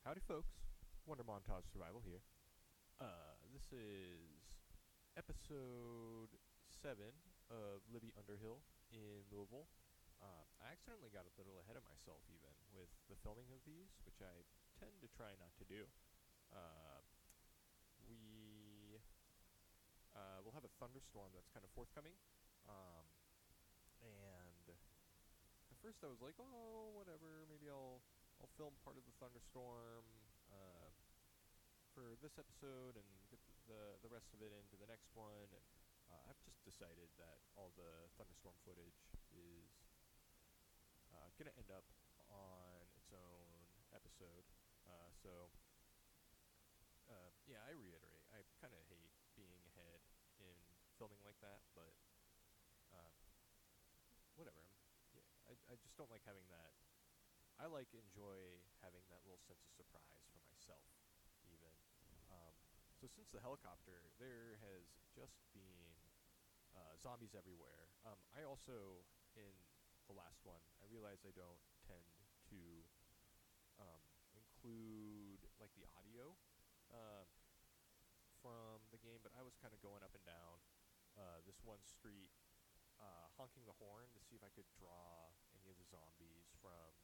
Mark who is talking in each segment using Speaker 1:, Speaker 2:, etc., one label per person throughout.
Speaker 1: Howdy, folks. Wonder Montage Survival here. This is episode 7 of Libby Underhill in Louisville. I accidentally got a little ahead of myself, even, with the filming of these, which I tend to try not to do. We will have a thunderstorm that's kind of forthcoming. And at first I was like, oh, whatever, maybe I'll film part of the thunderstorm for this episode and get the rest of it into the next one. And I've just decided that all the thunderstorm footage is going to end up on its own episode. Yeah, I reiterate, I kind of hate being ahead in filming like that, but whatever. I just don't like having that. I enjoy having that little sense of surprise for myself, even. So since the helicopter, there has just been zombies everywhere. I also, in the last one, I realized I don't tend to include the audio from the game, but I was kind of going up and down this one street, honking the horn to see if I could draw any of the zombies from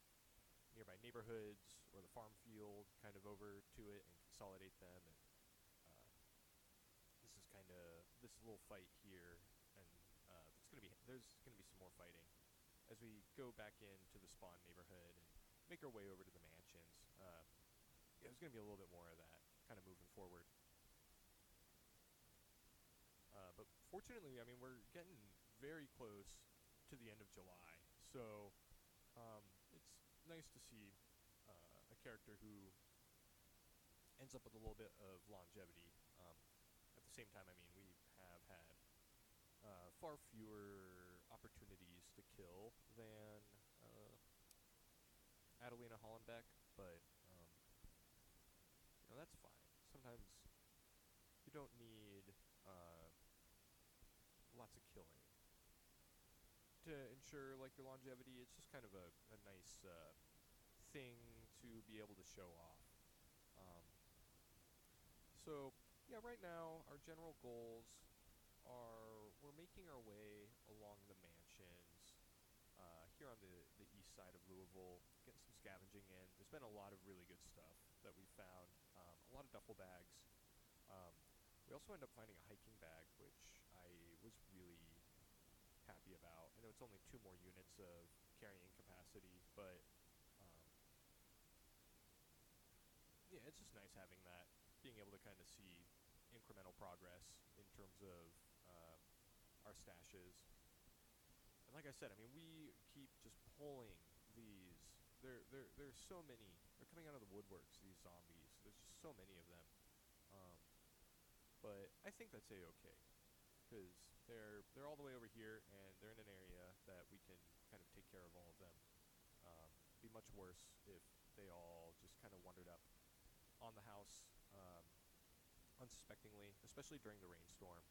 Speaker 1: nearby neighborhoods or the farm field kind of over to it and consolidate them. And this is kind of this little fight here, and there's gonna be some more fighting as we go back into the spawn neighborhood and make our way over to the mansions. There's gonna be a little bit more of that kind of moving forward. But fortunately, I mean, we're getting very close to the end of July, so it's nice to see a character who ends up with a little bit of longevity. At the same time, I mean, we have had far fewer opportunities to kill than Adelina Hollenbeck, but that's fine. Sometimes you don't need lots of killing to ensure your longevity. It's just kind of a nice thing to be able to show off. So yeah, right now our general goals are we're making our way along the mansions here on the east side of Louisville, getting some scavenging in. There's been a lot of really good stuff that we found, a lot of duffel bags. We also ended up finding a hiking bag, which I was really happy about. I know it's only 2 more units of carrying capacity, but yeah, it's just nice having that, being able to kind of see incremental progress in terms of our stashes. And like I said, I mean, we keep just pulling these. There's so many. They're coming out of the woodworks, these zombies. There's just so many of them. But I think that's A-okay, because they're all the way over here, and they're in an area that we can kind of take care of all of them. It'd be much worse if they all just kind of wandered up on the house unsuspectingly, especially during the rainstorm.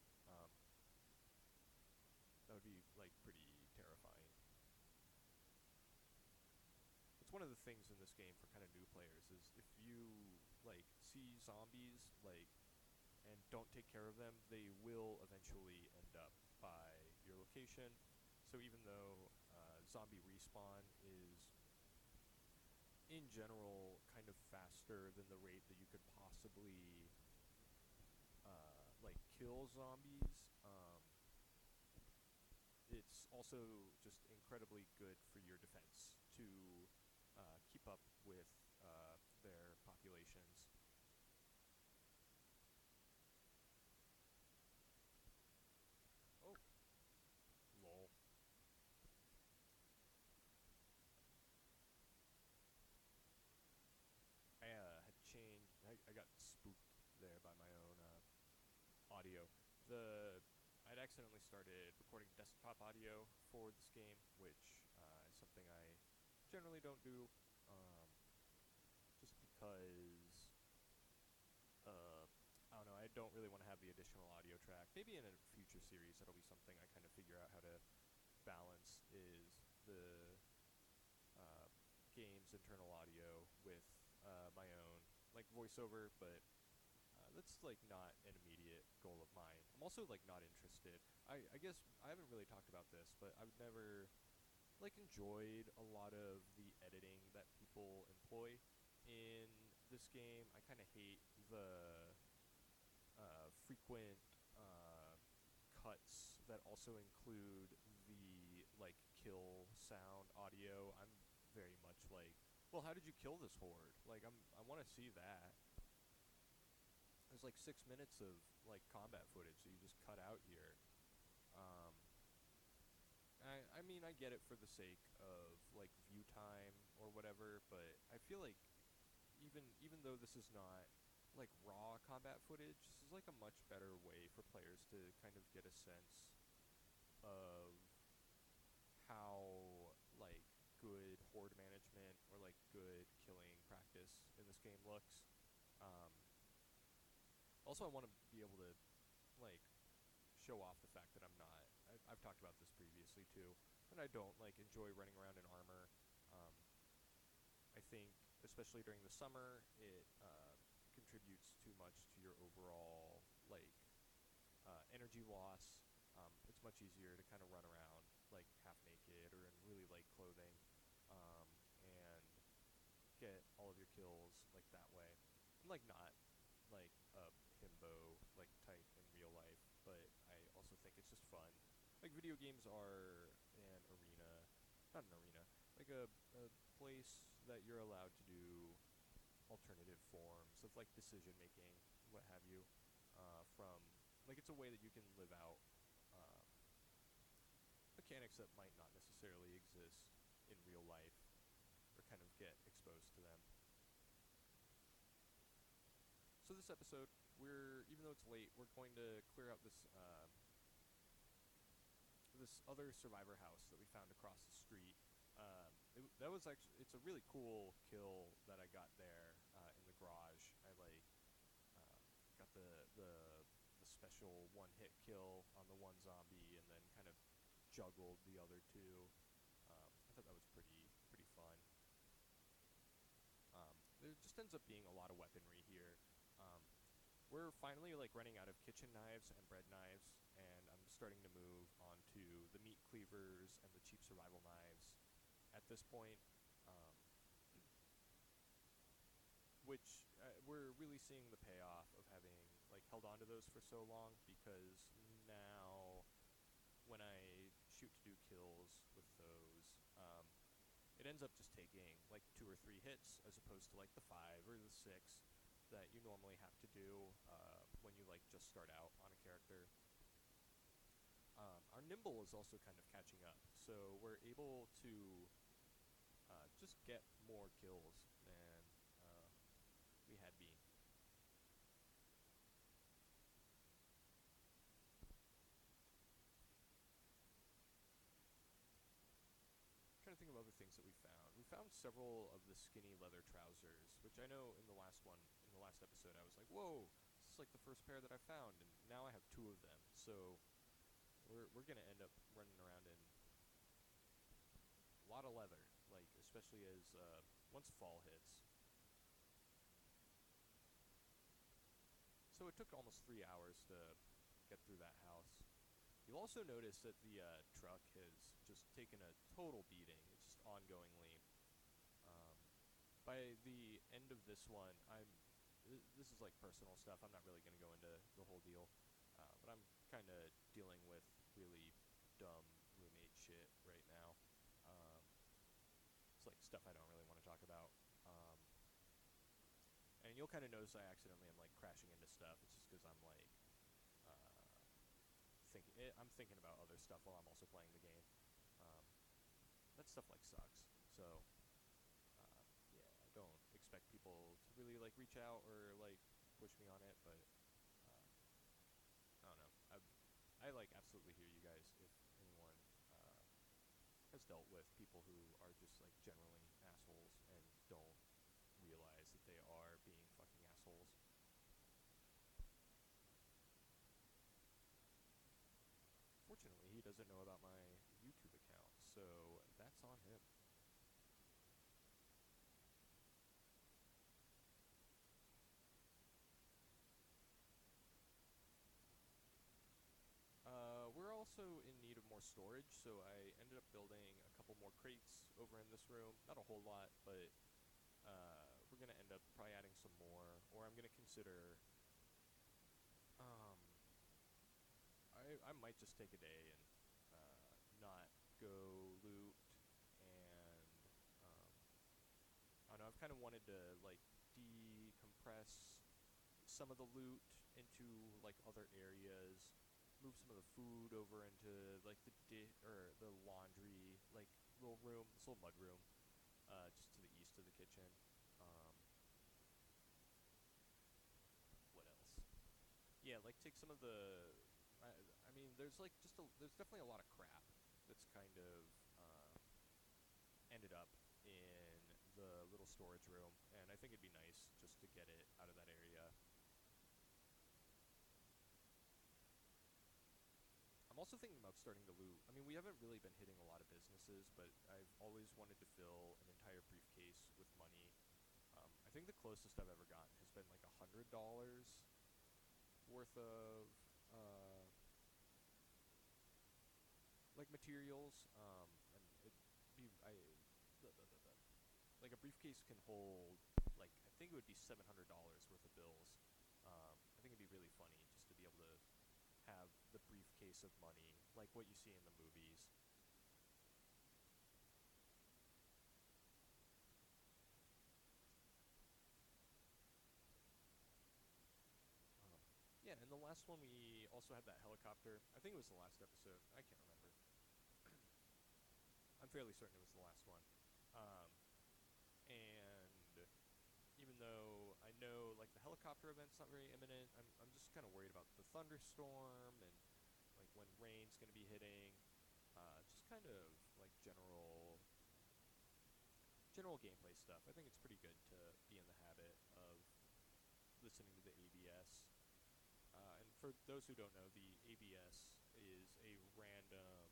Speaker 1: That would be pretty terrifying. It's one of the things in this game for kind of new players is if you see zombies and don't take care of them, they will eventually end up by your location. So even though zombie respawn is in general kind of faster than the rate that you could possibly kill zombies, it's also just incredibly good for your defense to keep up with their populations. Oh, lol. I had changed. I got spooked there by my own audio. I'd accidentally started recording desktop audio for this game, which is something I generally don't do, just because I don't know. I don't really want to have the additional audio track. Maybe in a future series, that'll be something I kind of figure out how to balance, is the game's internal audio with my own, voiceover, but that's like not an immediate goal of mine. I'm also like not interested. I guess I haven't really talked about this, but I've never like enjoyed a lot of the editing that people employ in this game. I kind of hate the frequent cuts that also include the like kill sound audio. I'm very much like, well, how did you kill this horde? Like I want to see that. There's like 6 minutes of like combat footage that you just cut out here. Um, I mean I get it for the sake of like view time or whatever, but I feel like even though this is not like raw combat footage, this is like a much better way for players to kind of get a sense of how like good horde management or like good killing practice in this game looks. Um, Also, I want to be able to like show off the fact that I'm not. I've talked about this previously too, and I don't like enjoy running around in armor. Um, I think, especially during the summer, it contributes too much to your overall like energy loss. It's much easier to kind of run around like half naked or in really light clothing, and get all of your kills like that way. I'm like not like a himbo like type in real life, but I also think it's just fun. Like video games are an arena, not an arena, like a place that you're allowed to do alternative forms of like decision making, what have you. From like it's a way that you can live out uh, mechanics that might not necessarily exist in real life, or kind of get exposed to them. So this episode, even though it's late, we're going to clear out this other survivor house that we found across the street. That was actually, it's a really cool kill that I got there in the garage. I like got the special one hit kill on the one zombie, and then kind of juggled the other two. I thought that was pretty fun. There just ends up being a lot of weaponry here. Um, we're finally like running out of kitchen knives and bread knives, and I'm starting to move on to the meat cleavers and the cheap survival knives at this point, um, which we're really seeing the payoff of having like held on to those for so long, because now when I shoot to do kills with those, it ends up just taking like 2 or 3 hits as opposed to like the 5 or the 6 that you normally have to do when you like just start out on a character. Our nimble is also kind of catching up, so we're able to just get more kills than we had been. Trying to think of other things that we found. We found several of the skinny leather trousers, which I know in the last episode, I was like, whoa, this is like the first pair that I found, and now I have 2 of them. So we're gonna end up running around in a lot of leather, like especially as once fall hits. So it took almost 3 hours to get through that house. You'll also notice that the truck has just taken a total beating. It's just ongoingly. Um, by the end of this one, this is like personal stuff. I'm not really going to go into the whole deal, but I'm kind of dealing with really dumb roommate shit right now. Um, it's like stuff I don't really want to talk about. And you'll kind of notice I accidentally am like crashing into stuff. It's just because I'm like I'm thinking about other stuff while I'm also playing the game. Um, that stuff like sucks. So yeah, I don't expect people to really like reach out or like push me on it, but I don't know. I like absolutely hear you guys if anyone has dealt with people who are just like generally assholes and don't realize that they are being fucking assholes. Fortunately, he doesn't know about my YouTube account, so that's on him. also in need of more storage, so I ended up building a couple more crates over in this room. Not a whole lot, but we're gonna end up probably adding some more, or I'm gonna consider. Um, I might just take a day and not go loot, and I don't know. I've kind of wanted to like decompress some of the loot into like other areas, move some of the food over into like or the laundry like little room, this little mud room, just to the east of the kitchen. Um, what else? Yeah, like take some of the. I, I mean, there's like there's definitely a lot of crap that's kind of ended up in the little storage room, and I think it'd be nice just to get it out of that area. I'm also thinking about starting to loot. I mean, we haven't really been hitting a lot of businesses, but I've always wanted to fill an entire briefcase with money. I think the closest I've ever gotten has been like $100 worth of like materials. And it be I like a briefcase can hold like I think it would be $700 worth of bills. I think it'd be really funny just to be able to have the briefcase of money, like what you see in the movies. Um, yeah, and the last one we also had that helicopter. I think it was the last episode. I can't remember. I'm fairly certain it was the last one. Um, and even though I know like the helicopter event's not very imminent, I'm just kind of worried about the thunderstorm and like when rain's going to be hitting. Just kind of like general gameplay stuff. I think it's pretty good to be in the habit of listening to the ABS. And for those who don't know, the ABS is a random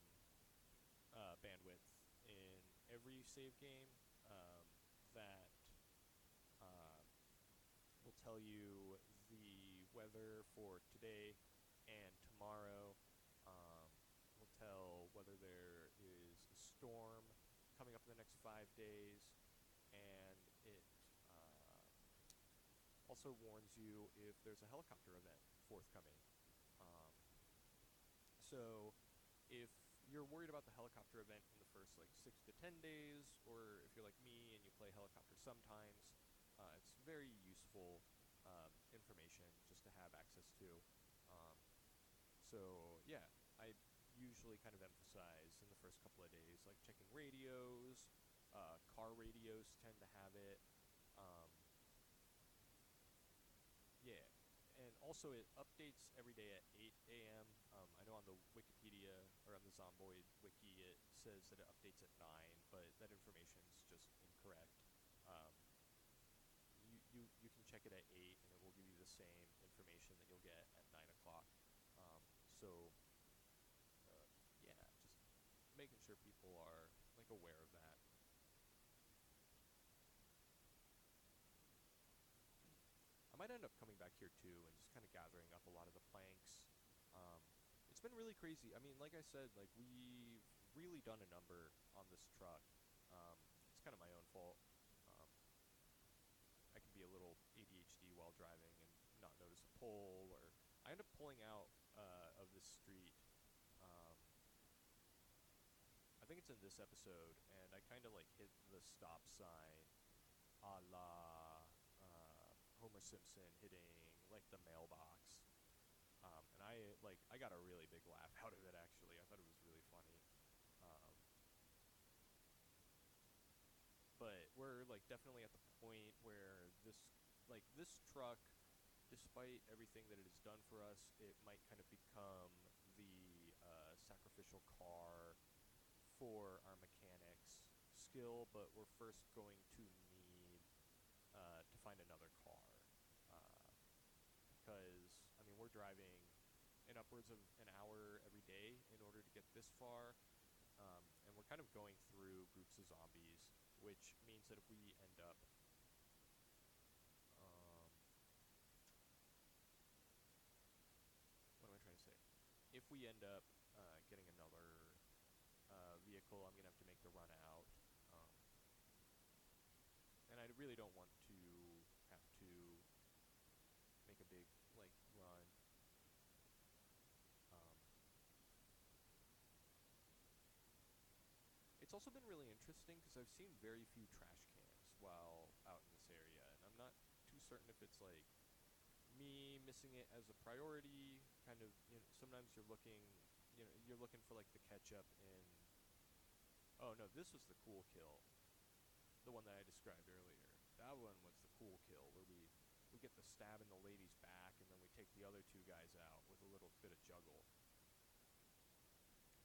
Speaker 1: bandwidth in every save game that uh, will tell you the weather for today and tomorrow. Um, will tell whether there is a storm coming up in the next 5 days, and it also warns you if there's a helicopter event forthcoming. Um, so if you're worried about the helicopter event in the first like 6 to 10 days, or if you're like me and you play helicopter sometimes, it's very useful information just to have access to. Um, so yeah, I usually kind of emphasize in the first couple of days like checking radios. Car radios tend to have it. Um, Yeah, and also it updates every day at 8 a.m. I know on the Wikipedia or on the Zomboid wiki it says that it updates at 9, but that information's just incorrect. Um, you can check it at 8, and it will give you the same information that you'll get at 9 o'clock. Um, so yeah, just making sure people are like aware of that. I might end up coming back here too and just kind of gathering up a lot of the planks. Um, it's been really crazy. I mean, like I said, like we've really done a number on this truck. It's kind of my own fault. Um, I can be a little ADHD while driving and not notice a pole, or I end up pulling out of this street. Um, I think it's in this episode, and I kind of like hit the stop sign a la Homer Simpson hitting like the mailbox. And I got a really big laugh out of it actually. I thought it was really funny. Um, but we're like definitely at the point where this truck, despite everything that it has done for us, it might kind of become the sacrificial car for our mechanics skill. But we're first going to need to find another car. Because I mean we're driving in upwards of an hour every day in order to get this far, and we're kind of going through groups of zombies, which means that if we end up, um, what am I trying to say? If we end up getting vehicle, I'm gonna have to make the run out. Um, and I really don't want to have to make a big like run. Um, it's also been really interesting because I've seen very few trash cans while out in this area, and I'm not too certain if it's like me missing it as a priority. Kind of, sometimes you're looking for like the ketchup in. Oh no, this was the cool kill, the one that I described earlier. That one was the cool kill where we get the stab in the lady's back, and then we take the other two guys out with a little bit of juggle.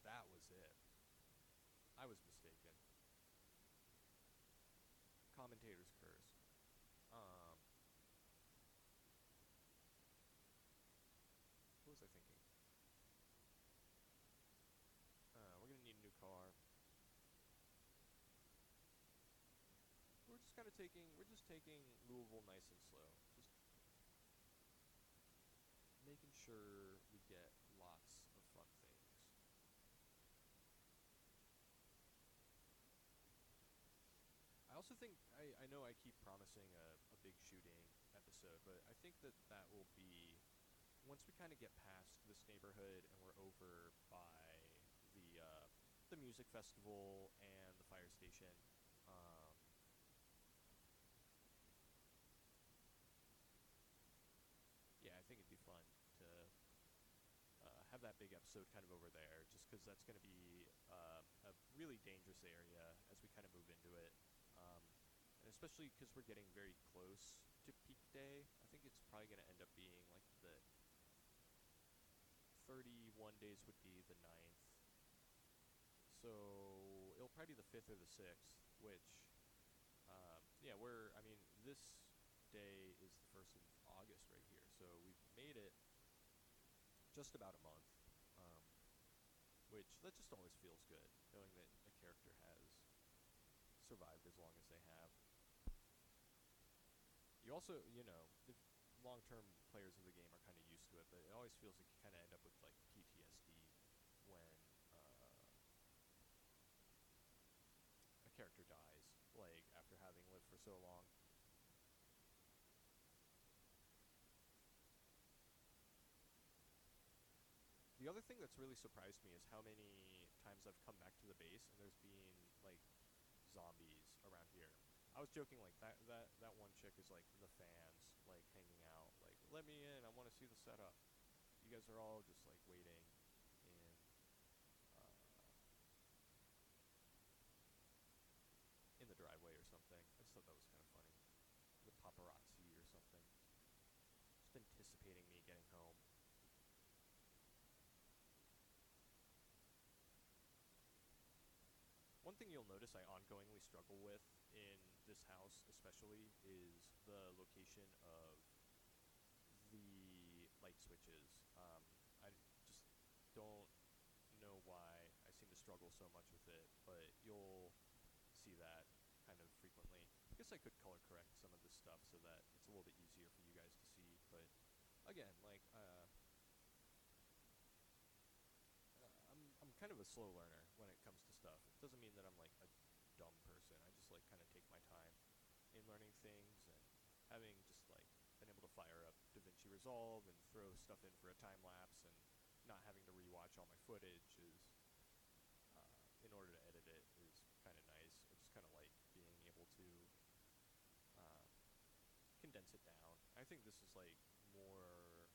Speaker 1: That was it. I was mistaken. Commentator's curse. Um, what was I thinking? We're gonna need a new car. We're just taking Louisville nice and slow. Just making sure we get lots of fun things. I also think I know I keep promising a big shooting episode, but I think that will be once we kind of get past this neighborhood and we're over by the music festival and the fire station. Um, yeah, I think it'd be fun to have that big episode kind of over there, just because that's going to be a really dangerous area as we kind of move into it. Um, and especially because we're getting very close to peak day, I think it's probably going to end up being like the 31 days would be the ninth. So it'll probably be the 5th or the 6th, which, yeah, I mean, this day is the 1st of August right here. So we've made it just about a month, um, which that just always feels good, knowing that a character has survived as long as they have. You also, the long-term players of the game are kind of used to it, but it always feels like you kind of end up with like PTSD when a character dies, like after having lived for so long. The other thing that's really surprised me is how many times I've come back to the base and there's been like zombies around here. I was joking like that one chick is like the fans like hanging out like let me in, I want to see the setup. You guys are all just like waiting in uh, in the driveway or something. I just thought that was kind of funny. The paparazzi or something. Just anticipating me getting home. One thing you'll notice I ongoingly struggle with in this house, especially, is the location of the light switches. I just don't know why I seem to struggle so much with it, but you'll see that kind of frequently. I guess I could color correct some of this stuff so that it's a little bit easier for you guys to see, but again, like, I'm kind of a slow learner when it comes to stuff. It doesn't mean that I'm like a dumb person. I just like kind of take my time in learning things, and having just like been able to fire up DaVinci Resolve and throw stuff in for a time lapse and not having to rewatch all my footage is in order to edit it is kind of nice. I just kind of like being able to uh, condense it down. I think this is like more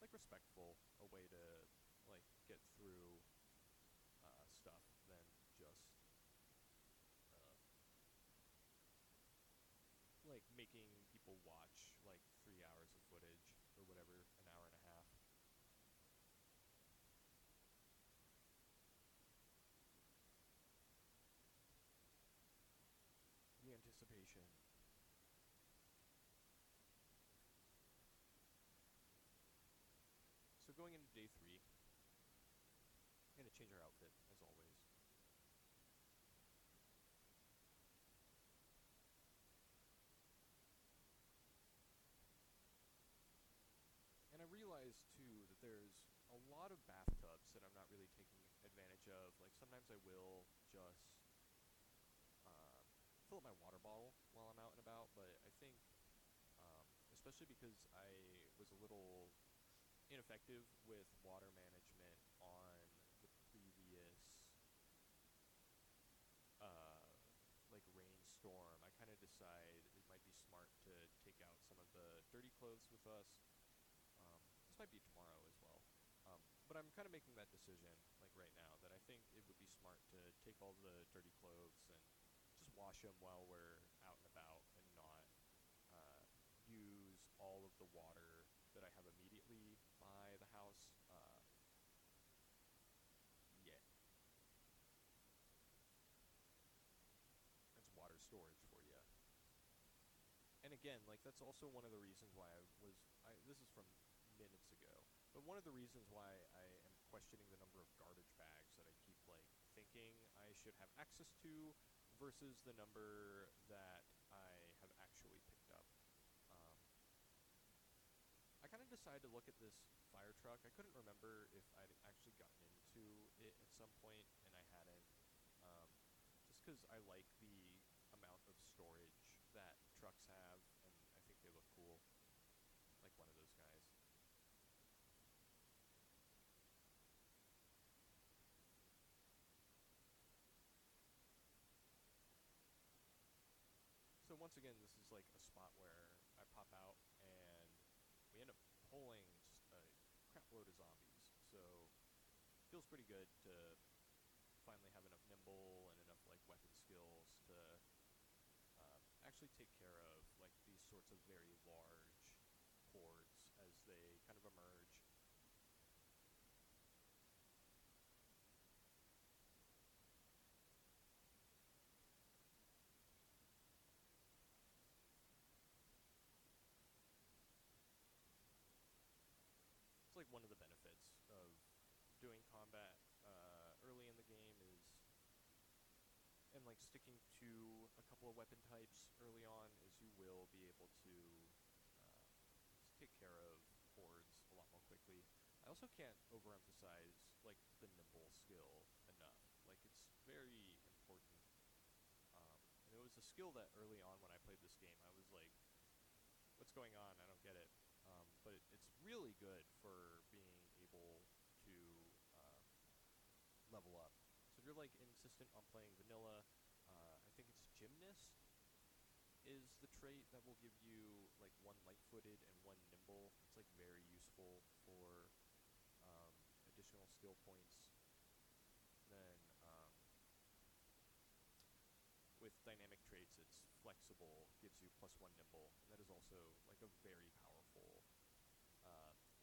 Speaker 1: like respectful, a way to like get through stuff than just uh, like making people watch like 3 hours of footage or whatever, an hour and a half. The anticipation. So going into day three, I'm gonna change our outfit as always. And I realized too that there's a lot of bathtubs that I'm not really taking sometimes I will just um, fill up my water bottle while I'm out and about. But I think, especially because I was a little ineffective with water management on the previous uh, like rainstorm, I kind of decide it might be smart to take out some of the dirty clothes with us. This might be tomorrow as well. But I'm kind of making that decision like right now that I think it would be smart to take all the dirty clothes and just wash them while we're out and about and not uh, use all of the water that I have immediately by the house yet. That's water storage for you. And again, like that's also one of the reasons why this is from minutes ago, but one of the reasons why I am questioning the number of garbage bags that I keep like thinking I should have access to versus the number that I have actually picked up. Um, I kind of decided to look at this fire truck. I couldn't remember if I'd actually gotten into it at some point, and I hadn't. Um, just because I like the amount of storage that trucks have, and I think they look cool, like one of those guys. So once again, this is like a spot where I pop out, and we end up pulling just a crap load of zombies. So it feels pretty good to finally have enough nimble and enough like weapon skills to actually take care of like these sorts of very large hordes as they kind of emerge. It's like one of the benefits of doing combat early in the game is and like sticking to a couple of weapon types early on is you will be able to take care of hordes a lot more quickly. I also can't overemphasize like the nimble skill enough. Like it's very important. And it was a skill that early on when I played this game, I was like, "What's going on? I don't get it." But it's really good for being able to um, level up. So if you're like insistent on playing vanilla, I think it's gymnast is the trait that will give you like one light-footed and one nimble. It's like very useful for um, additional skill points. Then with dynamic traits, it's flexible, gives you plus one nimble, and that is also like a very powerful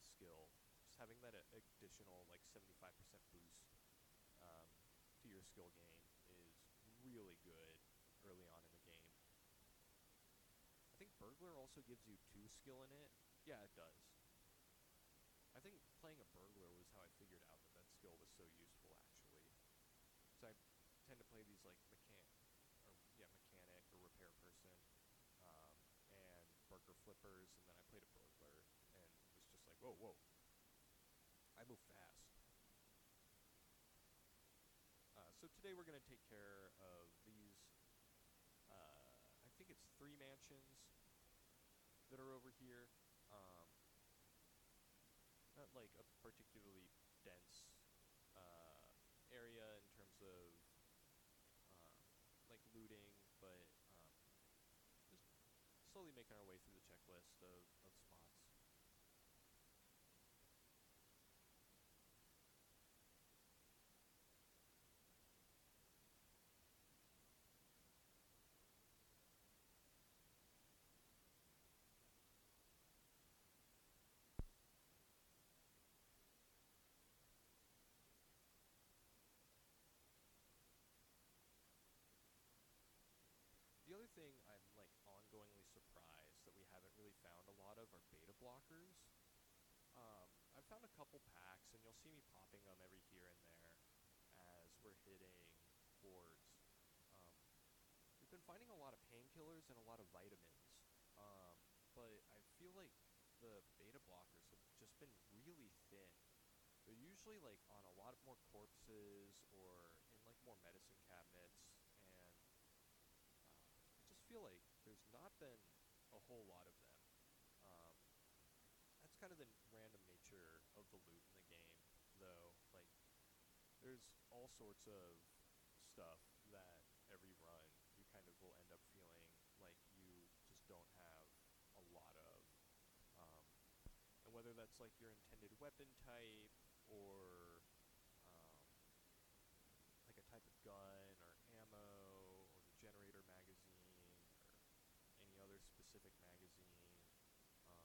Speaker 1: skill. Just having that additional like 75% boost um, to your skill gain is really good early on in the game. I think Burglar also gives you 2 skill in it. Yeah, it does. I think playing a Burglar was how I figured out that that skill was so useful, actually. So I tend to play these, like, mechanic or repair person, um, and Burger Flippers, and then I played a Burglar, and was just like, whoa, whoa, I move fast. So today we're going to take care of these, I think it's 3 mansions that are over here. Um, Not like a particularly dense uh, area in terms of um, like looting, but just slowly making our way through the checklist of spots. The other thing I'm like ongoingly surprised that we haven't really found a lot of are beta blockers. I've found a couple packs, and you'll see me popping them every here and there as we're hitting hordes. Um, we've been finding a lot of painkillers and a lot of vitamins, um, but I feel like the beta blockers have just been really thin. They're usually like on a lot more corpses or in like more medicine cabinets, and I just feel like there's not been a whole lot of them. Um, that's kind of the random nature of the loot in the game, though. Like, there's all sorts of stuff that every run you kind of will end up feeling like you just don't have a lot of. Um, and whether that's like your intended weapon type or um, like a type of gun or ammo or the generator magazine or any other specific magazine. I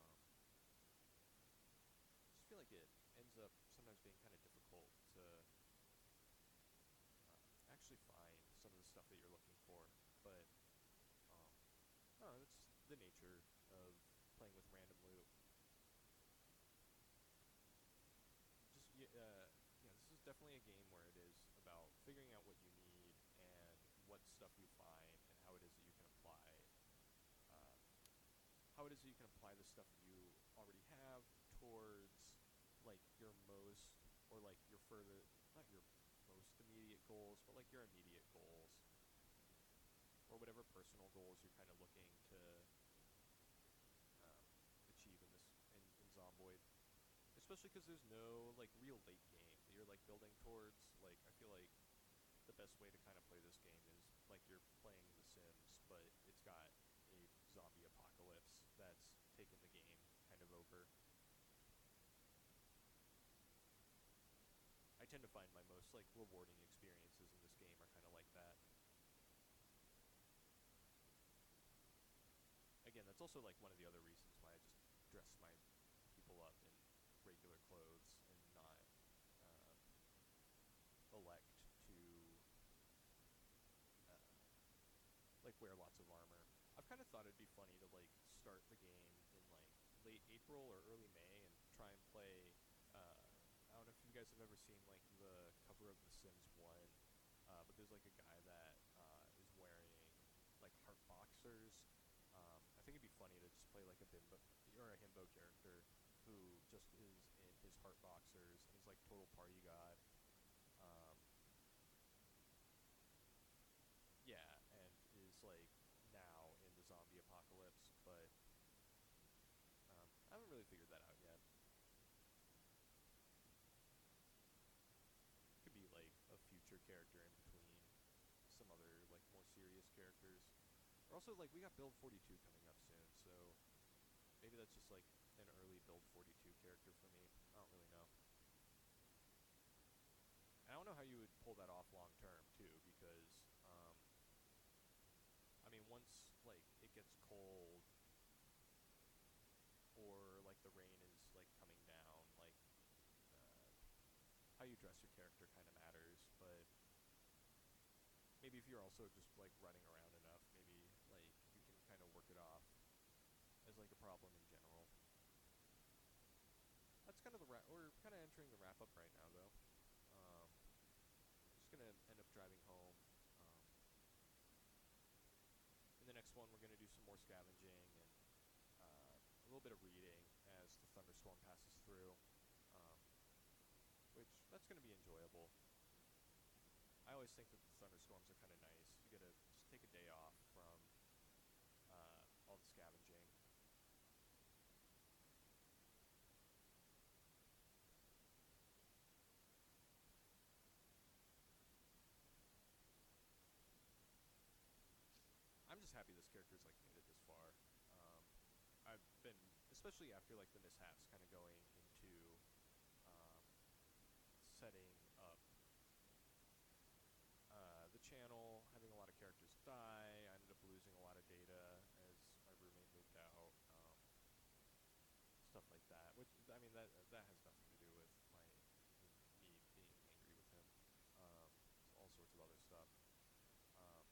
Speaker 1: just feel like it ends up sometimes being kind of difficult to actually find some of the stuff that you're looking for. But um, I don't know, that's the nature of playing with random loot. Just yeah, this is definitely a game where it is about figuring out what you need and what stuff you find and how it is that you can apply uh, the stuff you already have towards like your most or like your further not your most immediate goals, but like your immediate goals or whatever personal goals you're kind of looking to um, achieve in Zomboid. Especially because there's no like real late game that you're like building towards. Like I feel like the best way to kind of play this game is like you're playing The Sims, but it's got a zombie apocalypse that's taken the game kind of over. I tend to find my most like rewarding experiences in this game are kind of like that. Again, that's also like one of the other reasons why I just dress my people up in regular clothes and not uh, elect to like wear lots of armor. I've kind of thought it'd be funny to like start the game in like late April or early May and try and play. I don't know if you guys have ever seen like the cover of The Sims One, but there's like a guy that is wearing like heart boxers. I think it'd be funny to just play like a bimbo or a himbo character who just is in his heart boxers and he's like total party god. Um, yeah, and is like now in the zombie apocalypse, but I haven't really figured that out yet. Could be like a future character in between some other like more serious characters. Or also like we got Build 42 coming up soon, so maybe that's just like an early Build 42 character for me. I don't really know. And I don't know how you would pull that off long term too, because I mean once like it gets cold or like the rain is like coming down, like uh, how you dress your character kind of matters, but maybe if you're also just like running around enough, maybe like you can kind of work it off as like a problem in general. That's kind of we're kind of entering the wrap up right now though. Um, we're just gonna end up driving home. Um, in the next one, we're gonna do some more scavenging and a little bit of reading as the thunderstorm passes through, um, which that's gonna be enjoyable. I always think that the thunderstorms are kind of nice. You get to just take a day off from all the scavenging. I'm just happy this character's like made it this far. Um, I've been, especially after like the mishaps, kind of going into um, setting up the channel, having a lot of characters die. I ended up losing a lot of data as my roommate moved out. Stuff like that. Which I mean that has nothing to do with me being angry with him. It's all sorts of other stuff. Um,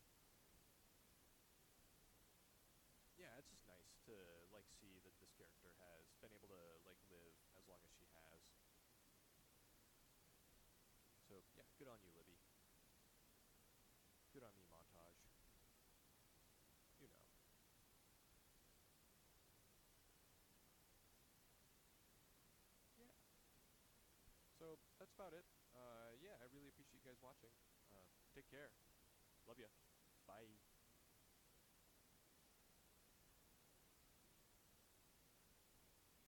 Speaker 1: yeah, it's just nice to like see that this character has been able to like live as long as she has. So yeah, good on you, Libby. Good on me, montage. You know. Yeah. So that's about it. Yeah, I really appreciate you guys watching. Take care. Love ya. Bye.